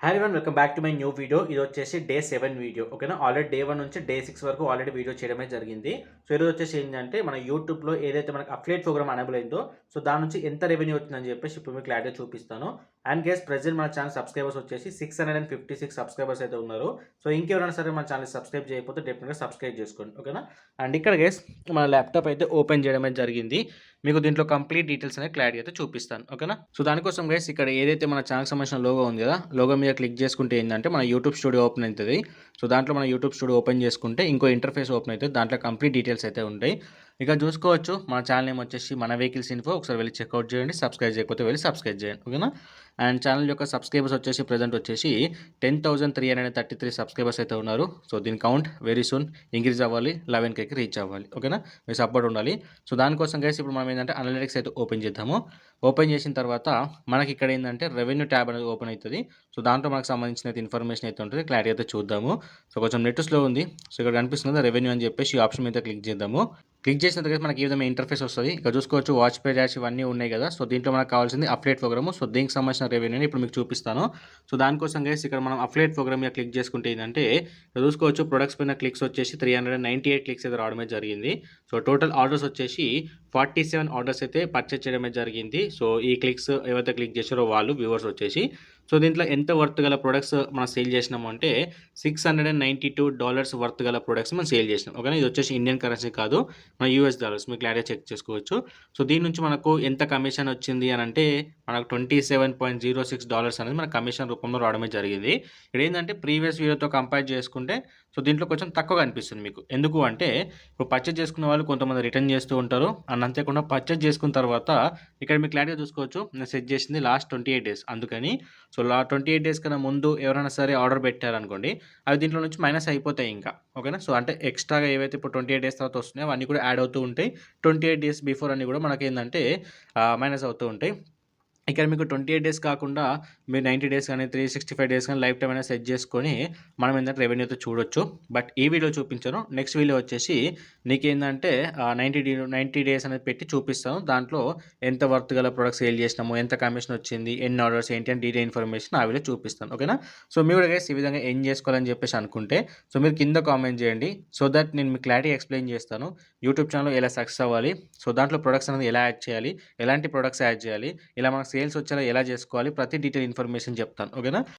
Hi everyone welcome back to my new video. ఇది వచ్చేసి day 7 video. ఓకేనా, already day 1 నుంచి డే 6 వరకు ఆల్రెడీ వీడియో చేయడమే జరిగింది. సో ఈరోజు వచ్చేసి ఏంటంటే మన యూట్యూబ్లో ఏదైతే మనకు అఫిలియేట్ ప్రోగ్రామ్ అనేబుల్ అయిందో సో దాని నుంచి ఎంత రెవెన్యూ వచ్చిందని చెప్పేసి ఇప్పుడు మీకు క్లారిటీ చూపిస్తాను. అండ్ గెస్ ప్రెజెంట్ మన ఛానల్ సబ్స్క్రైబర్స్ వచ్చేసి 656 సబ్స్క్రైబర్స్ అయితే ఉన్నారు. సో ఇంకెవరైనా సరే మన ఛానల్ సబ్స్క్రైబ్ చేయకపోతే డెఫినెట్గా సబ్స్క్రైబ్ చేసుకోండి. ఓకేనా, అండ్ ఇక్కడ గెస్ మన ల్యాప్టాప్ అయితే ఓపెన్ చేయడమే జరిగింది. మీకు దీంట్లో కంప్లీట్ డీటెయిల్స్ అనేది క్లారిటీ అయితే చూపిస్తాను. ఓకేనా, సో దానికోసం గైస్ ఇక్కడ ఏదైతే మన ఛానల్ సంబంధించిన లోగో ఉంది కదా, లోగో మీద క్లిక్ చేసుకుంటే ఏంటంటే మన యూట్యూబ్ స్టూడియో ఓపెన్ అవుతుంది. సో దాంట్లో మన యూట్యూబ్ స్టూడియో ఓపెన్ చేసుకుంటే ఇంకో ఇంటర్ఫేస్ ఓపెన్ అవుతుంది. దాంట్లో కంప్లీట్ డీటెయిల్స్ అయితే ఉంటాయి. ఇక చూసుకోవచ్చు మన ఛానల్ నేమ్ వచ్చేసి మన వెహికల్స్ ఇన్ఫో. ఒకసారి వెళ్ళి చెక్అవుట్ చేయండి. సబ్స్క్రైబ్ చేయకపోతే వెళ్ళి సబ్స్క్రైబ్ చేయండి. ఓకేనా, అండ్ ఛానల్ యొక్క సబ్స్క్రైబర్స్ వచ్చేసి ప్రజెంట్ వచ్చేసి 10,333 సబ్స్క్రైబర్స్ అయితే ఉన్నారు. సో దీని కౌంట్ వెరీ సూన్ ఇంక్రీజ్ అవ్వాలి, 11Kకి రీచ్ అవ్వాలి. ఓకేనా, మీ సపోర్ట్ ఉండాలి. సో దానికోసం గైస్ ఇప్పుడు మనం ఏంటంటే అనలిటిక్స్ అయితే ఓపెన్ చేద్దాము. ఓపెన్ చేసిన తర్వాత మనకి ఇక్కడ ఏంటంటే రెవెన్యూ ట్యాబ్ అనేది ఓపెన్ అవుతుంది. సో దాంట్లో మనకు సంబంధించిన ఇన్ఫర్మేషన్ అయితే ఉంటుంది. క్లారిటీ అయితే చూద్దాము. సో కొంచెం నెట్ స్లో ఉంది. సో ఇక్కడ కనిపిస్తుంది రెవెన్యూ అని చెప్పేసి ఈ ఆప్షన్ మీద క్లిక్ చేద్దాము. క్లిక్ చేసిన తర్వాత మనకి ఈ విధంగా ఇంటర్ఫేస్ వస్తుంది. ఇక్కడ చూసుకోవచ్చు వాచ్ పే డాష్ ఇవన్నీ ఉన్నాయి కదా. సో దీంట్లో మనకు కావాల్సింది అఫిలియేట్ ప్రోగ్రామ్. సో దీనికి సంబంధించిన రెవెన్యూని ఇప్పుడు మీకు చూపిస్తాను. సో దానికోసం గైస్ ఇక్కడ మనం అఫిలియేట్ ప్రోగ్రామ్ మీద క్లిక్ చేసుకుంటే ఏంటంటే ఇక్కడ చూసుకోవచ్చు ప్రొడక్ట్స్ పైన క్లిక్స్ వచ్చేసి 398 క్లిక్స్ అయితే రావడమే జరిగింది. సో టోటల్ ఆర్డర్స్ వచ్చేసి 47 ఆర్డర్స్ అయితే పర్చేస్ చేయడమే జరిగింది. సో ఈ క్లిక్స్ ఏవైతే క్లిక్ చేశారో వాళ్ళు వ్యూవర్స్ వచ్చేసి సో దీంట్లో ఎంత వర్త్ గల ప్రొడక్ట్స్ మనం సేల్ చేసినాము అంటే $692 వర్త్ గల ప్రొడక్ట్స్ మనం సేల్ చేసినాం. ఓకేనా, ఇది వచ్చేసి ఇండియన్ కరెన్సీ కాదు, మన యూఎస్ డాలర్స్. మీకు క్లారిటీ చెక్ చేసుకోవచ్చు. సో దీని నుంచి మనకు ఎంత కమిషన్ వచ్చింది అని అంటే మనకు $27.06 అనేది మన కమిషన్ రూపంలో రావడమే జరిగింది. ఇక్కడ ఏంటంటే ప్రీవియస్ వీడియోతో కంపేర్ చేసుకుంటే సో దీంట్లో కొంచెం తక్కువగా అనిపిస్తుంది మీకు. ఎందుకు అంటే ఇప్పుడు పర్చేజ్ చేసుకున్న వాళ్ళు కొంతమంది రిటర్న్ చేస్తూ ఉంటారు. అండ్ అంతేకాకుండా పర్చేజ్ చేసుకున్న తర్వాత ఇక్కడ మీకు క్లారిటీగా చూసుకోవచ్చు నేను సెట్ చేసింది లాస్ట్ 28 డేస్. అందుకని సో 28 డేస్ కన్నా ముందు ఎవరైనా సరే ఆర్డర్ పెట్టారనుకోండి, అవి దీంట్లో నుంచి మైనస్ అయిపోతాయి ఇంకా. ఓకేనా, సో అంటే ఎక్స్ట్రాగా ఏవైతే ఇప్పుడు 28 డేస్ తర్వాత వస్తున్నాయో అవన్నీ కూడా యాడ్ అవుతూ ఉంటాయి. 28 డేస్ బిఫోర్ అన్నీ కూడా మనకి ఏంటంటే మైనస్ అవుతూ ఉంటాయి. ఇక్కడ మీకు 28 డేస్ కాకుండా మీరు 90 డేస్ కానీ 365 డేస్ కానీ లైఫ్ టైం అయినా సెట్ చేసుకొని మనం ఏంటంటే రెవెన్యూ అయితే చూడొచ్చు. బట్ ఈ వీడియో చూపించాను. నెక్స్ట్ వీడియో వచ్చేసి నీకేంటంటే 90 డేస్ అనేది పెట్టి చూపిస్తాను. దాంట్లో ఎంత వర్త్ గల ప్రొడక్ట్స్ సేల్ చేసినాము, ఎంత కమిషన్ వచ్చింది, ఎన్ని ఆర్డర్స్ ఏంటి అని డీటెయిల్ ఇన్ఫర్మేషన్ ఆ వీడియో చూపిస్తాను. ఓకేనా, సో మీరు కూడా గైస్ ఈ విధంగా ఏం చేసుకోవాలని చెప్పేసి అనుకుంటే సో మీరు కింద కామెంట్ చేయండి. సో దట్ నేను మీకు క్లారిటీ ఎక్స్ప్లెయిన్ చేస్తాను. యూట్యూబ్ ఛానల్ ఎలా సక్సెస్ అవ్వాలి, సో దాంట్లో ప్రొడక్ట్స్ అనేది ఎలా యాడ్ చేయాలి, ఎలాంటి ప్రొడక్ట్స్ యాడ్ చేయాలి, ఇలా మనకు సేల్స్ వచ్చేలా ఎలా చేసుకోవాలి, ప్రతి డీటెయిల్ ఇన్ఫర్మేషన్ చెప్తాను. ఓకేనా.